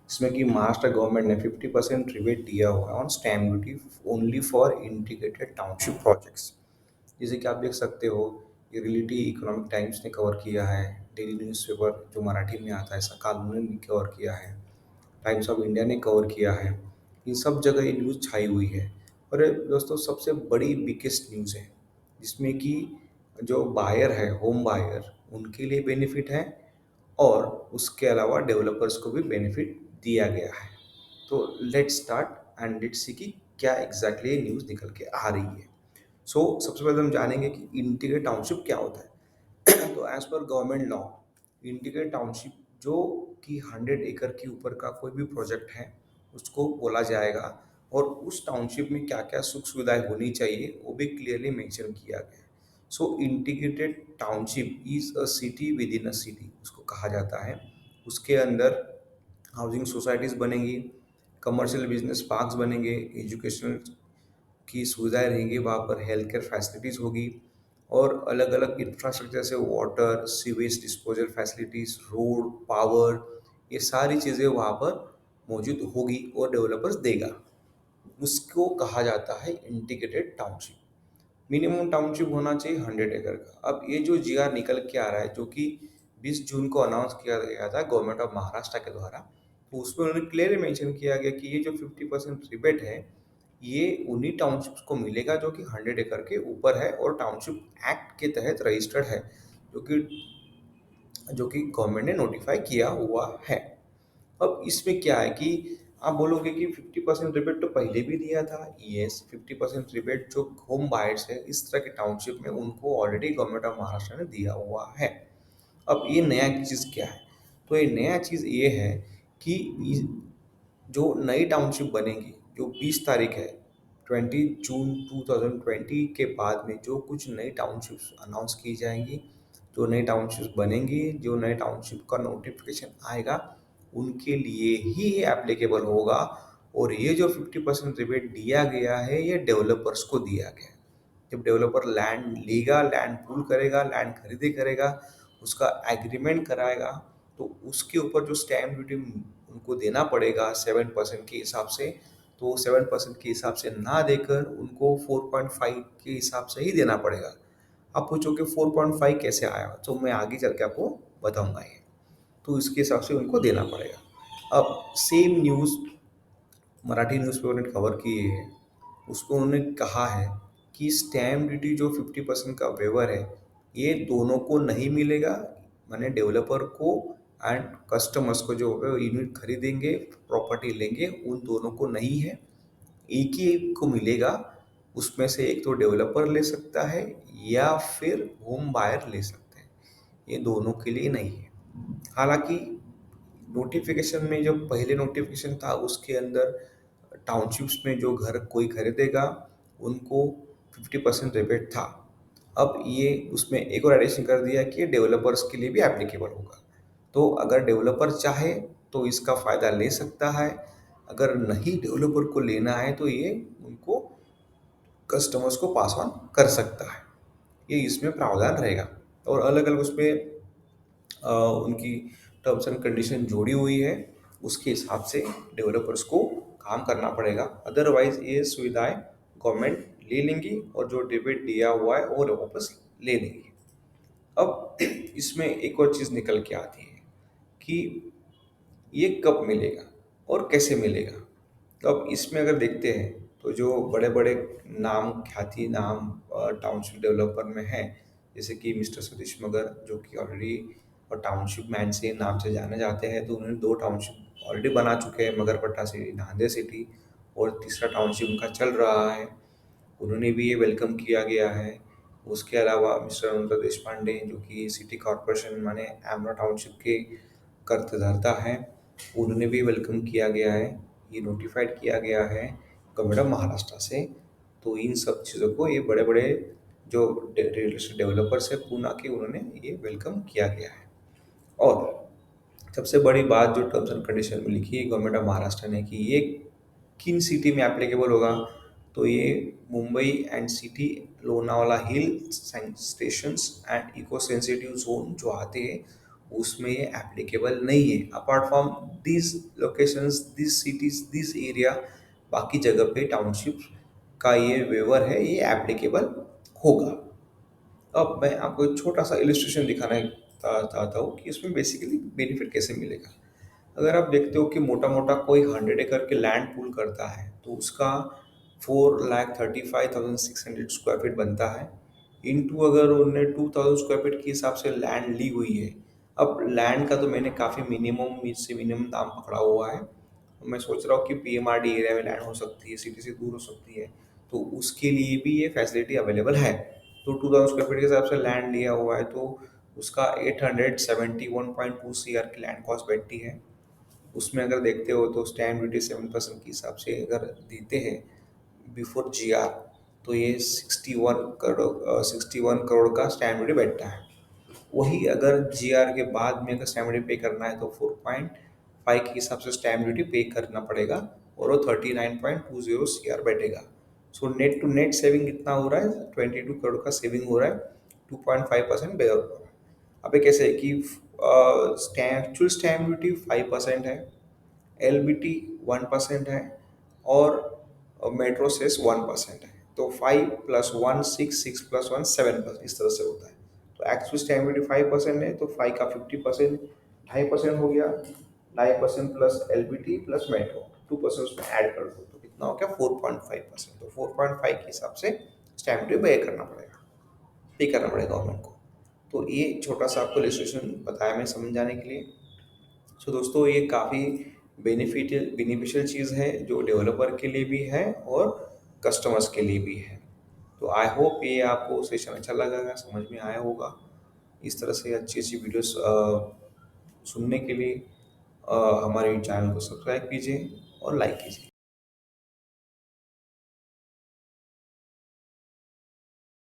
इसमें कि महाराष्ट्र गवर्नमेंट ने 50% रिबेट दिया हुआ है on stamp duty only for integrated township projects. जैसे कि आप देख सकते हो, ये रियलिटी इकोनॉमिक टाइम्स ने कवर किया है, डेली न्यूज़पेपर जो मराठी में आता है सकाल ने कवर किया है, टाइम्स ऑफ इंडिया ने कवर किया है। इन सब जगह ये न्यूज़ छाई हुई है। और ये दोस्तों सबसे बड़ी बिगेस्ट न्यूज़ है, जिसमें कि जो बायर है, होम बायर, उनके लिए बेनिफिट है और उसके अलावा डेवलपर्स को भी बेनिफिट दिया गया है। तो let's start and let's see कि क्या एग्जैक्टली ये न्यूज़ निकल के आ रही है। सबसे पहले हम जानेंगे कि इंटीग्रेटेड टाउनशिप क्या होता है। तो as per government law, integrated township जो कि 100 एकड़ के ऊपर का कोई भी प्रोजेक्ट है उसको बोला जाएगा। और उस टाउनशिप में क्या क्या सुख सुविधाएं होनी चाहिए वो भी क्लियरली मेंशन किया गया है। Integrated township is a city with in a city उसको कहा जाता है। उसके अंदर हाउसिंग सोसाइटीज़ बनेंगी, कमर्शियल बिजनेस पार्क्स बनेंगे, एजुकेशनल की सुविधाएं रहेंगी, वहाँ पर हेल्थ केयर फैसिलिटीज़ होगी और अलग अलग इंफ्रास्ट्रक्चर से water, sewage disposal facilities, road, power, ये सारी चीज़ें वहाँ पर मौजूद होगी और डेवलपर्स देगा। उसको कहा जाता है इंटीग्रेटेड टाउनशिप। मिनिमम टाउनशिप होना चाहिए 100 एकड़ का। अब ये जो जीआर निकल के आ रहा है, जो कि 20 जून को अनाउंस किया गया था गवर्नमेंट ऑफ महाराष्ट्र के द्वारा, तो उसमें उन्होंने क्लियरली मेंशन किया गया कि ये जो 50% रिबेट है, ये उन्हीं टाउनशिप्स को मिलेगा जो कि 100 एकड़ के ऊपर है और टाउनशिप एक्ट के तहत रजिस्टर्ड है, जो कि गवर्नमेंट ने नोटिफाई किया हुआ है। अब इसमें क्या है कि आप बोलोगे कि 50% रिबेट तो पहले भी दिया था। यस, 50% रिबेट जो होम बायर्स है इस तरह के टाउनशिप में उनको ऑलरेडी गवर्नमेंट ऑफ महाराष्ट्र ने दिया हुआ है। अब ये नया चीज़ क्या है? तो ये नया चीज़ ये है कि जो नई टाउनशिप बनेगी, जो 20 तारीख है, 20 जून 2020 के बाद में जो कुछ नई टाउनशिप्स अनाउंस की जाएंगी, जो नई टाउनशिप्स बनेंगी, जो नए टाउनशिप का नोटिफिकेशन आएगा, उनके लिए ही ये एप्लीकेबल होगा। और ये जो 50% रिबेट दिया गया है, ये डेवलपर्स को दिया गया है। जब डेवलपर लैंड लेगा, लैंड पूल करेगा, लैंड खरीदी करेगा, उसका एग्रीमेंट कराएगा, तो उसके ऊपर जो स्टैम्प ड्यूटी उनको देना पड़ेगा 7% के हिसाब से, तो 7% के हिसाब से ना देकर उनको 4.5 के हिसाब से ही देना पड़ेगा। आप पूछोगे 4.5 कैसे आया, तो मैं आगे चल के आपको बताऊंगा ये। तो इसके हिसाब से उनको देना पड़ेगा। अब सेम न्यूज़ मराठी न्यूज़पेपर ने कवर किए हैं, उसको उन्होंने कहा है कि स्टैम्प ड्यूटी जो 50% का वेवर है, ये दोनों को नहीं मिलेगा। माने डेवलपर को एंड कस्टमर्स को, जो यूनिट खरीदेंगे, प्रॉपर्टी लेंगे, उन दोनों को नहीं है। एक ही एक को मिलेगा। उसमें से एक तो डेवलपर ले सकता है या फिर होम बायर ले सकते हैं, ये दोनों के लिए नहीं है। हालांकि नोटिफिकेशन में, जो पहले नोटिफिकेशन था उसके अंदर टाउनशिप्स में जो घर कोई खरीदेगा उनको 50% रिबेट था। अब ये उसमें एक और एडिशन कर दिया कि डेवलपर्स के लिए भी एप्लीकेबल होगा। तो अगर डेवलपर चाहे तो इसका फ़ायदा ले सकता है, अगर नहीं डेवलपर को लेना है तो ये उनको कस्टमर्स को पास ऑन कर सकता है। ये इसमें प्रावधान रहेगा। और अलग अलग उसमें उनकी टर्म्स एंड कंडीशन जोड़ी हुई है, उसके हिसाब से डेवलपर्स को काम करना पड़ेगा। अदरवाइज ये सुविधाएं गवर्नमेंट ले लेंगी और जो डिबेट दिया हुआ है वो वापस ले लेंगी। अब इसमें एक और चीज़ निकल के आती है कि ये कब मिलेगा और कैसे मिलेगा। तो अब इसमें अगर देखते हैं तो जो बड़े बड़े नाम, ख्याति नाम टाउनशिप डेवलपर में हैं, जैसे कि मिस्टर सतीश मगर, जो कि ऑलरेडी और टाउनशिप मैन से नाम से जाने जाते हैं, तो उन्होंने 2 टाउनशिप ऑलरेडी बना चुके हैं, मगरपट्टा सिटी, नांदेड़ सिटी, और तीसरा टाउनशिप उनका चल रहा है, उन्होंने भी ये वेलकम किया गया है। उसके अलावा मिस्टर अनंत देश पांडे, जो कि सिटी कॉरपोरेशन माने एमरा टाउनशिप के कर्तधर्ता हैं, उन्होंने भी वेलकम किया गया है, ये नोटिफाइड किया गया है गवर्नमेंट ऑफ महाराष्ट्र से। तो इन सब चीज़ों को ये बड़े बड़े जो रियल एस्टेट डेवलपर्स है पूना के, उन्होंने ये वेलकम किया गया है। और सबसे बड़ी बात जो टर्म्स एंड कंडीशन में लिखी है गवर्नमेंट ऑफ महाराष्ट्र ने कि ये किन सिटी में एप्लीकेबल होगा, तो ये Mumbai and city, Lonavala hill stations and eco sensitive zone जो आते हैं उसमें ये एप्लीकेबल नहीं है। Apart from this locations, this cities, this area, बाकी जगह पे टाउनशिप का ये वेवर है, ये एप्लीकेबल होगा। अब मैं आपको एक छोटा सा इलिस्ट्रेशन दिखाना चाहता हूँ कि इसमें बेसिकली बेनिफिट कैसे मिलेगा। अगर आप देखते हो कि मोटा मोटा कोई 100 एकड़ के लैंड पूल करता है तो उसका 4,35,600 स्क्वायर फीट बनता है। इनटू अगर उनने 2,000 स्क्वायर फीट के हिसाब से लैंड ली हुई है। अब लैंड का तो मैंने काफ़ी मिनिमम से मिनिमम दाम पकड़ा हुआ है। मैं सोच रहा हूँ कि पीएमआरडी एरिया में लैंड हो सकती है, सिटी से दूर हो सकती है, तो उसके लिए भी ये फैसिलिटी अवेलेबल है। तो 2,000 स्क्वायर फीट के हिसाब से लैंड लिया हुआ है तो उसका 871.2 CR की लैंड कॉस्ट बैठती है। उसमें अगर देखते हो तो स्टैम्प ड्यूटी 7% के हिसाब से अगर देते हैं बिफोर जीआर, तो ये 61 करोड़ का स्टैम्प ड्यूटी बैठता है। वही अगर जीआर के बाद में अगर स्टैम्प ड्यूटी पे करना है तो 4.5 के हिसाब से स्टैम्प ड्यूटी पे करना पड़ेगा और वो 39.20 CR बैठेगा। So net to net saving कितना हो रहा है, 22 करोड़ का सेविंग हो रहा है, 2.5% बेयर पर। अब ये कैसे है कि एक्चुअल स्टैम्प ड्यूटी 5% है, एलबीटी 1% है, और मेट्रो सेस 1% है। तो 5+1 6, 6+1 7, इस तरह से होता है। तो एक्चुअल स्टैम्प ड्यूटी 5% है तो 5 का 50%, 2.5% हो गया। 2.5% प्लस एलबीटी प्लस मेट्रो 2% उसमें ऐड कर दो तो कितना हो गया 4.5%। तो 4.5 के हिसाब से स्टैम्प ड्यूटी पे करना पड़ेगा गवर्नमेंट को। तो ये छोटा सा आपको इलस्ट्रेशन बताया मैं समझाने के लिए। सो दोस्तों ये काफ़ी बेनिफिशियल चीज़ है जो डेवलपर के लिए भी है और कस्टमर्स के लिए भी है। तो आई होप ये आपको सेशन अच्छा लगा, समझ में आया होगा। इस तरह से अच्छी अच्छी वीडियोस सुनने के लिए हमारे चैनल को सब्सक्राइब कीजिए और लाइक कीजिए।